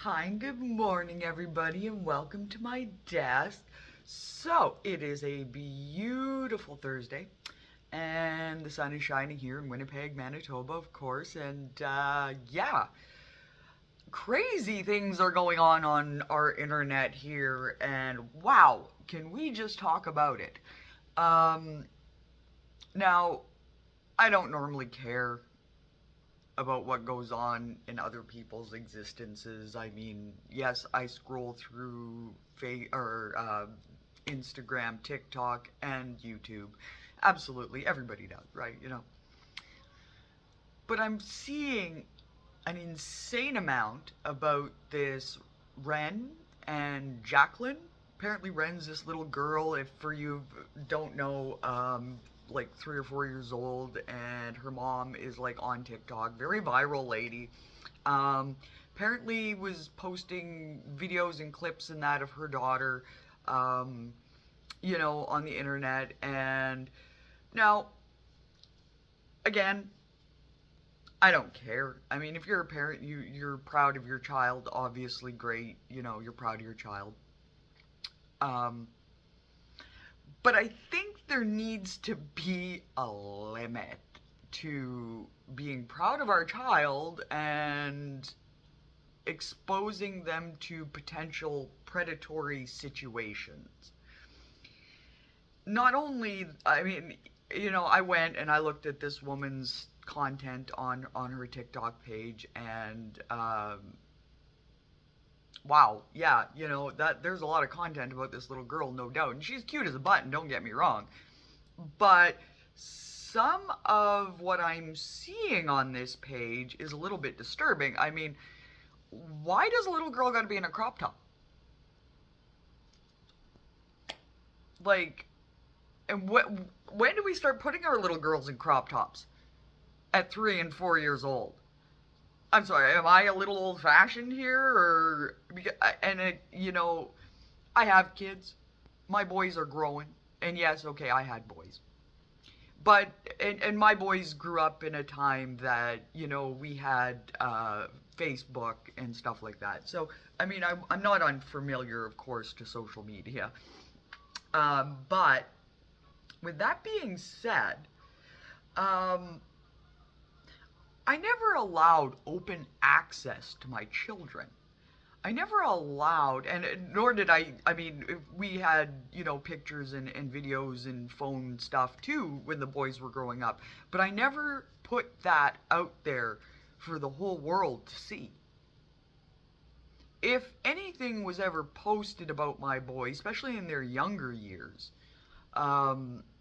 Hi, and good morning, everybody, and welcome to my desk. So, it is a beautiful Thursday, and the sun is shining here in Winnipeg, Manitoba, of course, and yeah, crazy things are going on our internet here, and wow, can we just talk about it? Um, Now, I don't normally care about what goes on in other people's existences. I mean, yes, I scroll through Instagram, TikTok, and YouTube. Absolutely, everybody does, right? But I'm seeing an insane amount about this Ren and Jacquelyn. Apparently, Ren's this little girl. If for you don't know, like 3 or 4 years old, and her mom is like on TikTok, very viral lady. Um, Apparently, was posting videos and clips and that of her daughter, um, on the internet. And now, again, I don't care. I mean, if you're a parent, you're proud of your child. Obviously, great. You're proud of your child. Um, but I think there needs to be a limit to being proud of our child and exposing them to potential predatory situations. Not only, I mean, I went and I looked at this woman's content on her TikTok page, and wow, yeah, that there's a lot of content about this little girl, no doubt, and she's cute as a button. Don't get me wrong, but some of what I'm seeing on this page is a little bit disturbing. I mean, why does a little girl got to be in a crop top? Like, and when do we start putting our little girls in crop tops? At 3 and 4 years old. I'm sorry, am I a little old fashioned here? I have kids. My boys are growing. And yes, okay, I had boys. But, and my boys grew up in a time that, we had Facebook and stuff like that. So, I mean, I'm not unfamiliar, of course, to social media. But, with that being said, um, I never allowed open access to my children. I never allowed, and nor did I mean, we had, pictures and videos and phone stuff too when the boys were growing up, but I never put that out there for the whole world to see. If anything was ever posted about my boys, especially in their younger years,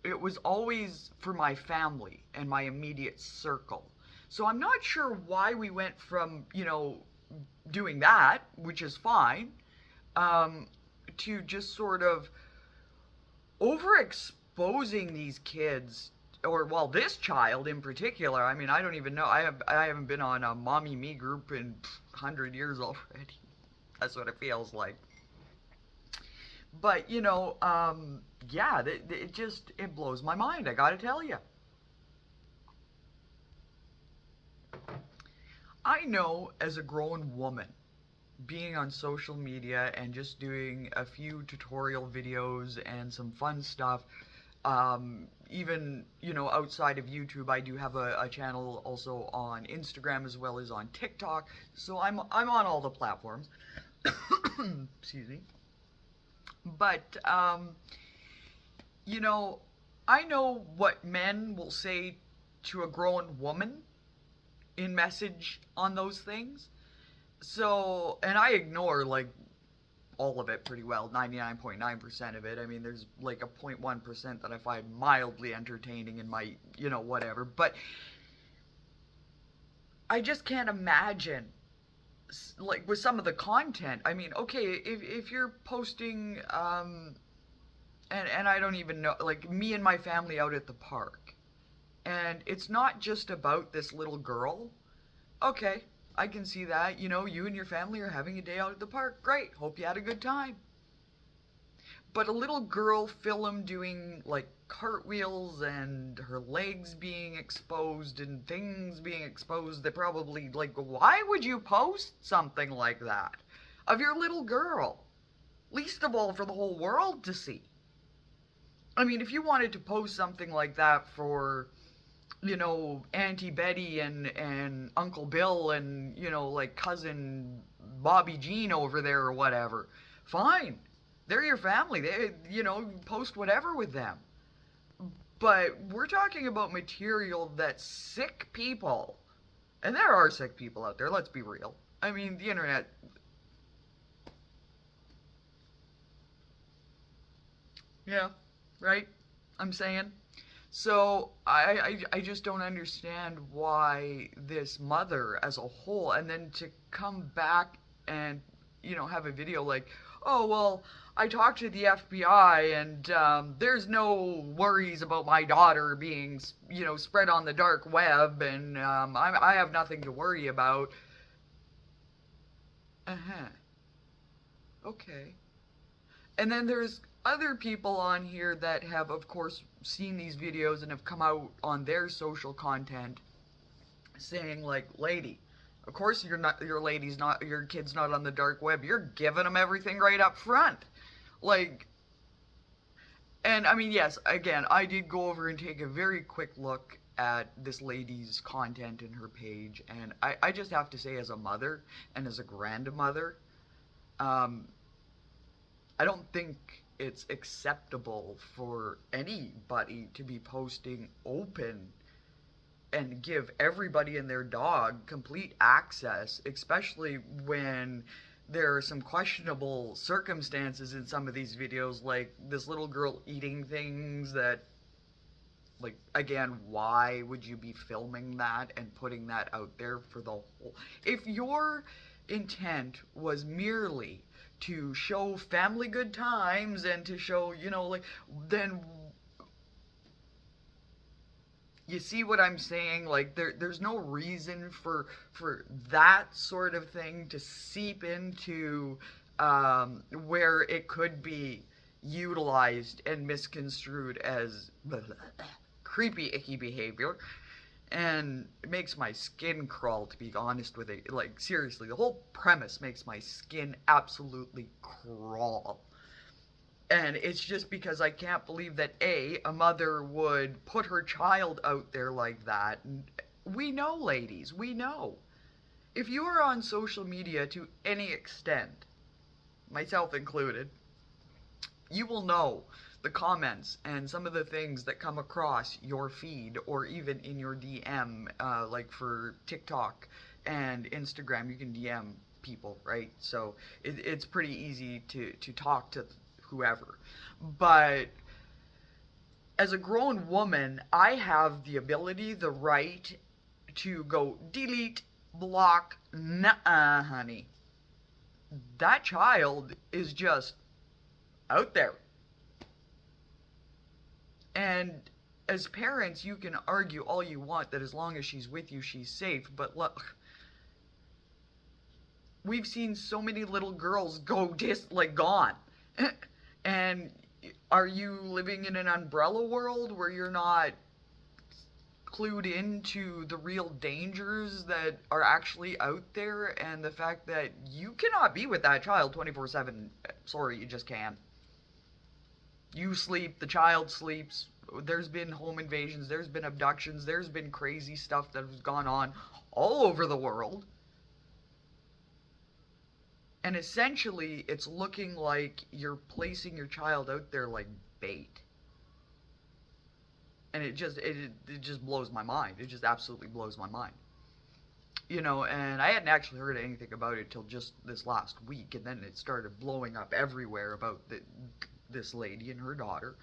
it was always for my family and my immediate circle. So I'm not sure why we went from, doing that, which is fine, um, to just sort of overexposing these kids, or well, this child in particular. I mean, I don't even know. I haven't been on a mommy me group in 100 years already. That's what it feels like. But yeah, it blows my mind. I gotta tell you. I know as a grown woman, being on social media and just doing a few tutorial videos and some fun stuff, even, outside of YouTube, I do have a channel also on Instagram as well as on TikTok. So I'm on all the platforms. Excuse me. But, you know, I know what men will say to a grown woman in message on those things. So, and I ignore like all of it pretty well, 99.9% of it. I mean, there's like a 0.1% that I find mildly entertaining and might, whatever. But I just can't imagine, like, with some of the content. I mean, okay, if you're posting, and I don't even know, like, me and my family out at the park, and it's not just about this little girl. Okay, I can see that. You and your family are having a day out at the park. Great. Hope you had a good time. But a little girl film doing like cartwheels and her legs being exposed and things being exposed, they probably, like, why would you post something like that? of your little girl. Least of all for the whole world to see. I mean, if you wanted to post something like that for, Auntie Betty and Uncle Bill and, like cousin Bobby Jean over there or whatever, fine. They're your family. They, post whatever with them. But we're talking about material that sick people, and there are sick people out there, let's be real. I mean, the internet. Yeah, right? I'm saying. So I just don't understand why this mother as a whole, and then to come back and have a video like, oh well, I talked to the FBI and there's no worries about my daughter being spread on the dark web, and I have nothing to worry about. Uh huh. Okay. And then there's other people on here that have, of course, seen these videos and have come out on their social content saying, like, lady, of course your kid's not on the dark web. You're giving them everything right up front. Like, and I mean, yes, again, I did go over and take a very quick look at this lady's content in her page, and I just have to say, as a mother and as a grandmother, um, I don't think it's acceptable for anybody to be posting open and give everybody and their dog complete access, especially when there are some questionable circumstances in some of these videos, like this little girl eating things that, like, again, why would you be filming that and putting that out there for the whole? If your intent was merely to show family good times and to show, like, then you see what I'm saying? Like, there's no reason for that sort of thing to seep into where it could be utilized and misconstrued as creepy, icky behavior. And it makes my skin crawl, to be honest with it. Like, seriously, the whole premise makes my skin absolutely crawl. And it's just because I can't believe that a mother would put her child out there like that. We know, ladies, we know. If you are on social media to any extent, myself included, you will know the comments and some of the things that come across your feed or even in your DM, like for TikTok and Instagram, you can DM people, right? So it's pretty easy to talk to whoever. But as a grown woman, I have the ability, the right to go delete, block, nuh-uh, honey. That child is just out there. And as parents, you can argue all you want that as long as she's with you, she's safe. But look, we've seen so many little girls go gone. And are you living in an umbrella world where you're not clued into the real dangers that are actually out there, and the fact that you cannot be with that child 24/7? Sorry, you just can't. You sleep, the child sleeps. There's been home invasions, there's been abductions, there's been crazy stuff that has gone on all over the world. And essentially, it's looking like you're placing your child out there like bait. And it just blows my mind. It just absolutely blows my mind. And I hadn't actually heard anything about it till just this last week, and then it started blowing up everywhere about this lady and her daughter.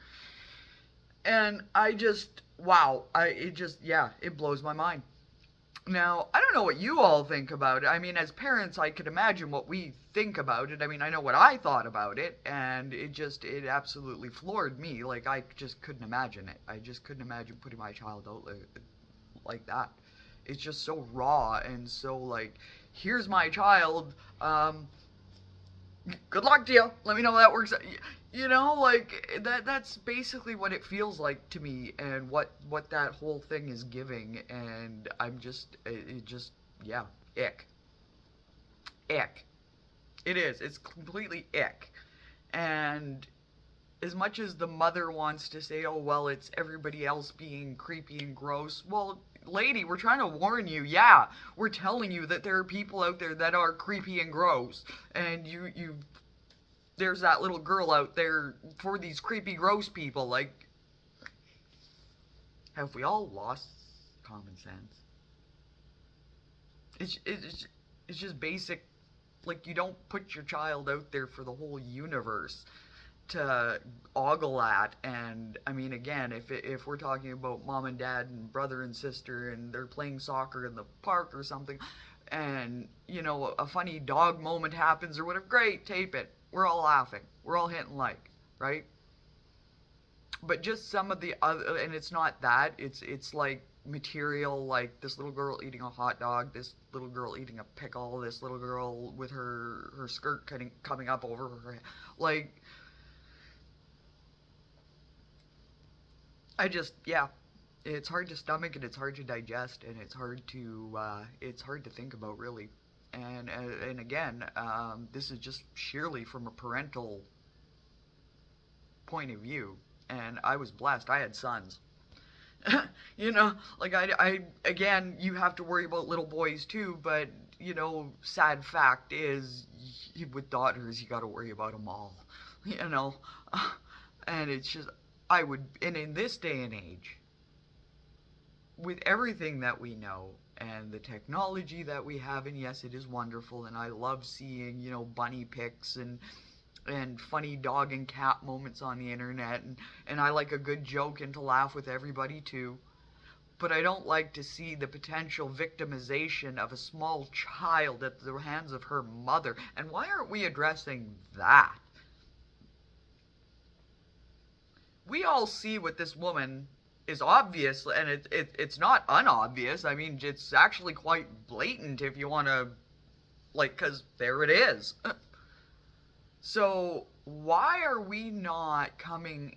And I just, wow, it blows my mind. Now, I don't know what you all think about it. I mean, as parents, I could imagine what we think about it. I mean, I know what I thought about it, and it absolutely floored me. Like, I just couldn't imagine it. I just couldn't imagine putting my child out like that. It's just so raw and so, like, here's my child, good luck to you. Let me know how that works out. Like, that's basically what it feels like to me, and what that whole thing is giving. And I'm just, yeah, ick. It is. It's completely ick. And as much as the mother wants to say, oh, well, it's everybody else being creepy and gross, well, lady, we're trying to warn you. Yeah, we're telling you that there are people out there that are creepy and gross. And there's that little girl out there for these creepy, gross people. Like, have we all lost common sense? It's just basic. Like, you don't put your child out there for the whole universe to ogle at. And I mean, again, if we're talking about mom and dad and brother and sister and they're playing soccer in the park or something, and a funny dog moment happens or whatever, great, tape it. We're all laughing, we're all hitting like, right? But just some of the other, and it's not that, it's like material, like this little girl eating a hot dog, this little girl eating a pickle, this little girl with her skirt coming up over her head. Like, yeah, it's hard to stomach and it's hard to digest and it's hard to think about, really. And again, this is just sheerly from a parental point of view. And I was blessed. I had sons. Like, I again, you have to worry about little boys too, but sad fact is, with daughters, you got to worry about them all. You know, and it's just, and in this day and age, with everything that we know and the technology that we have, and yes, it is wonderful, and I love seeing, bunny pics and funny dog and cat moments on the internet, and I like a good joke and to laugh with everybody too. But I don't like to see the potential victimization of a small child at the hands of her mother. And why aren't we addressing that? We all see what this woman is obvious, and it's not unobvious. I mean, it's actually quite blatant if you want to, like, because there it is. So why are we not coming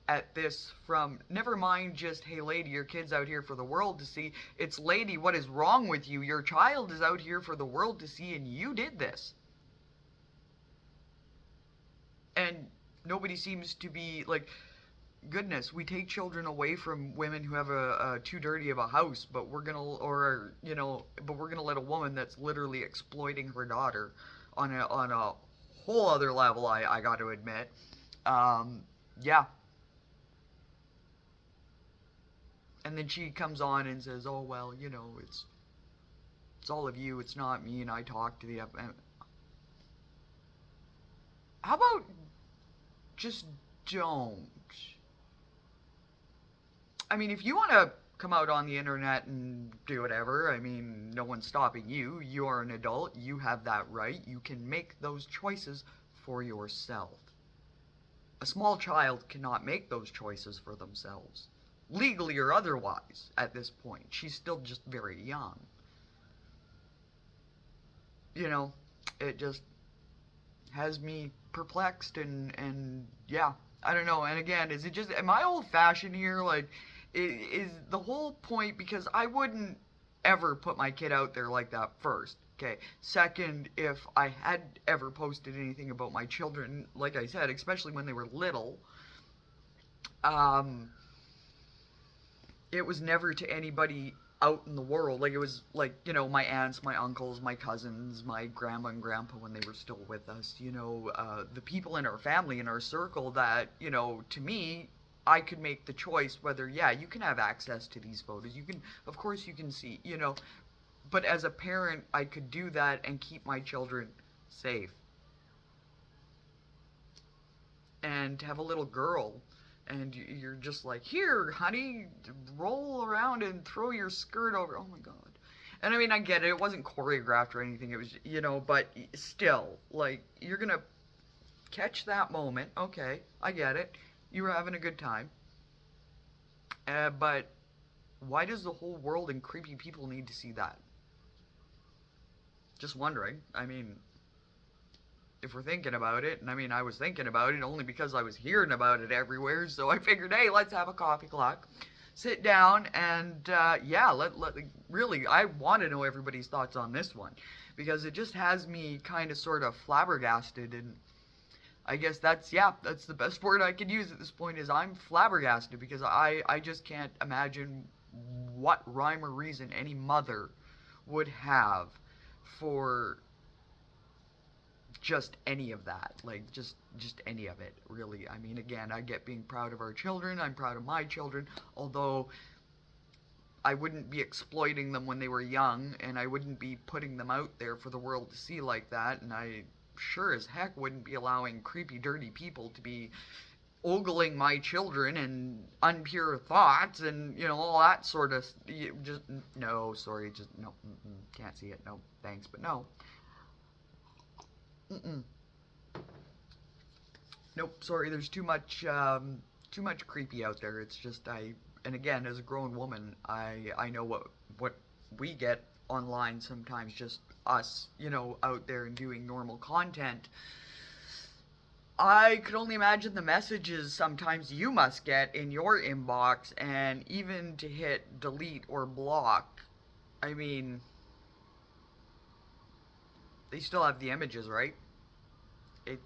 at this from, never mind just, hey lady, your kid's out here for the world to see, it's, lady, what is wrong with you? Your child is out here for the world to see, and you did this. And nobody seems to be like, goodness, we take children away from women who have a too dirty of a house, but we're gonna, but we're gonna let a woman that's literally exploiting her daughter on a whole other level, I got to admit. Yeah. And then she comes on and says, oh, well, it's all of you, it's not me, and I talked to the... How about just don't? I mean, if you want to come out on the internet and do whatever, I mean, no one's stopping you. You're an adult. You have that right. You can make those choices for yourself. A small child cannot make those choices for themselves, legally or otherwise, at this point. She's still just very young. It just has me perplexed and yeah, I don't know. And again, is it just, am I old-fashioned here? Like, is the whole point, because I wouldn't ever put my kid out there like that, first. Okay. Second, if I had ever posted anything about my children, like I said, especially when they were little, it was never to anybody out in the world. Like, it was like, my aunts, my uncles, my cousins, my grandma and grandpa when they were still with us, the people in our family, in our circle that, to me, I could make the choice whether, yeah, you can have access to these photos. You can, of course you can see, but as a parent, I could do that and keep my children safe. And to have a little girl, and you're just like, here, honey, roll around and throw your skirt over. Oh my God. And I mean, I get it. It wasn't choreographed or anything. It was, but still, like, you're going to catch that moment. Okay, I get it. You were having a good time. But why does the whole world and creepy people need to see that? Just wondering. I mean, if we're thinking about it, and I mean, I was thinking about it only because I was hearing about it everywhere, so I figured, hey, let's have a coffee clock, sit down, and yeah, really, I want to know everybody's thoughts on this one, because it just has me kind of sort of flabbergasted. And I guess that's the best word I could use at this point, is I'm flabbergasted, because I just can't imagine what rhyme or reason any mother would have for just any of that. Like, just any of it, really. I mean, again, I get being proud of our children. I'm proud of my children, although I wouldn't be exploiting them when they were young, and I wouldn't be putting them out there for the world to see like that, and I sure as heck wouldn't be allowing creepy, dirty people to be ogling my children and unpure thoughts and, you know, all that sort of, just, no, sorry, just, no, can't see it, no, thanks, but no. Nope, sorry, there's too much creepy out there. It's just, and again, as a grown woman, I know what we get online sometimes, just us, you know, out there and doing normal content. I could only imagine the messages sometimes you must get in your inbox, and even to hit delete or block. I mean, they still have the images, right? It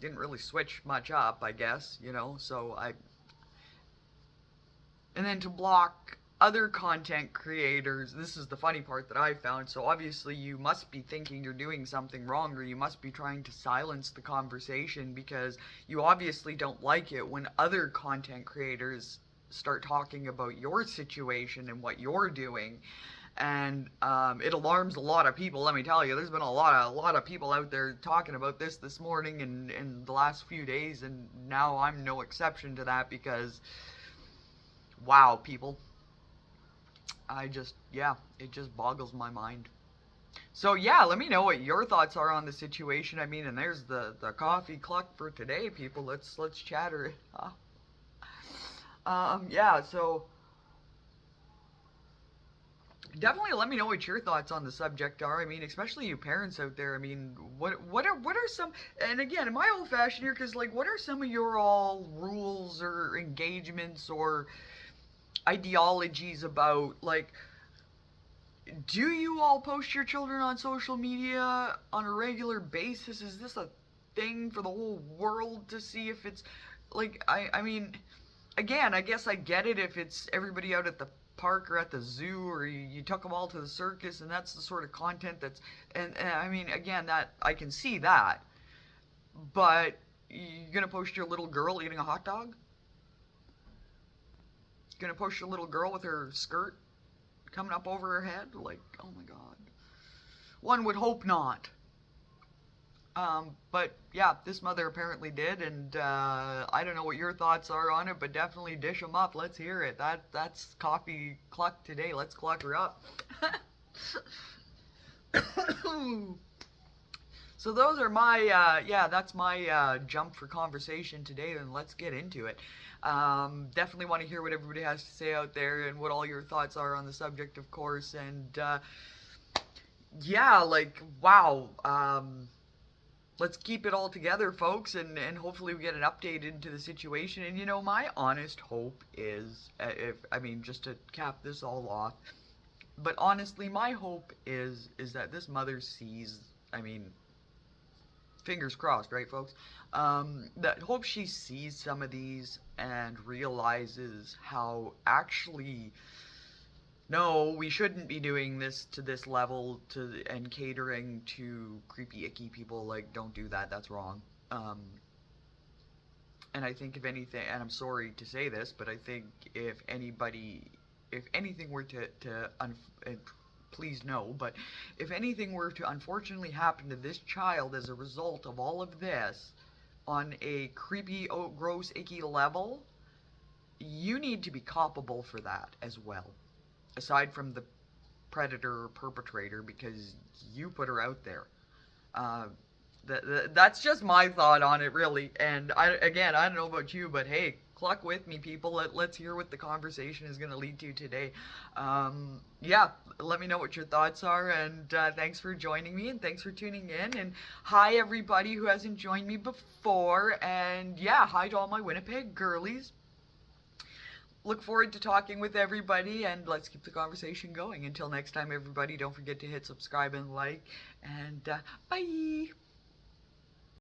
didn't really switch much up, I guess, you know, so and then to block other content creators, this is the funny part that I found. So obviously you must be thinking you're doing something wrong, or you must be trying to silence the conversation, because you obviously don't like it when other content creators start talking about your situation and what you're doing. And it alarms a lot of people. Let me tell you, there's been a lot of people out there talking about this morning and in the last few days, and now I'm no exception to that, because wow, people, it just boggles my mind. So yeah, let me know what your thoughts are on the situation. I mean, and there's the coffee cluck for today, people. Let's chatter it up. Yeah, so definitely let me know what your thoughts on the subject are. I mean, especially you parents out there. I mean, what are some, and again, am I old fashioned here? Because, like, what are some of your all rules or engagements or ideologies about, like, do you all post your children on social media on a regular basis? Is this a thing for the whole world to see? If it's like, I mean, again, I guess I get it if it's everybody out at the park or at the zoo, or you took them all to the circus, and that's the sort of content that's, and I mean, again, that I can see that, but you're gonna post your little girl eating a hot dog? Gonna post your little girl with her skirt coming up over her head? Like, oh my god. One would hope not. But yeah, this mother apparently did, and I don't know what your thoughts are on it, but definitely dish them up. Let's hear it. That's coffee cluck today. Let's cluck her up. So those are my, that's my jump for conversation today, and let's get into it. Definitely want to hear what everybody has to say out there, and what all your thoughts are on the subject, of course. And yeah, like, wow. Let's keep it all together, folks, and hopefully we get an update into the situation. And, you know, my honest hope is, just to cap this all off, but honestly, my hope is that this mother sees, fingers crossed, right, folks? That hope she sees some of these and realizes how actually, no, we shouldn't be doing this to this level and catering to creepy, icky people. Like, don't do that. That's wrong. And I think if anything, and I'm sorry to say this, but I think if anything were to please no, but if anything were to unfortunately happen to this child as a result of all of this on a creepy, gross, icky level, you need to be culpable for that as well. Aside from the predator or perpetrator, because you put her out there. That's just my thought on it, really. And I don't know about you, but hey, cluck with me, people. Let's hear what the conversation is going to lead to today. Yeah, let me know what your thoughts are, and thanks for joining me, and thanks for tuning in. And hi, everybody who hasn't joined me before, and yeah, hi to all my Winnipeg girlies. look forward to talking with everybody, and let's keep the conversation going. Until next time, everybody, don't forget to hit subscribe and like, and bye!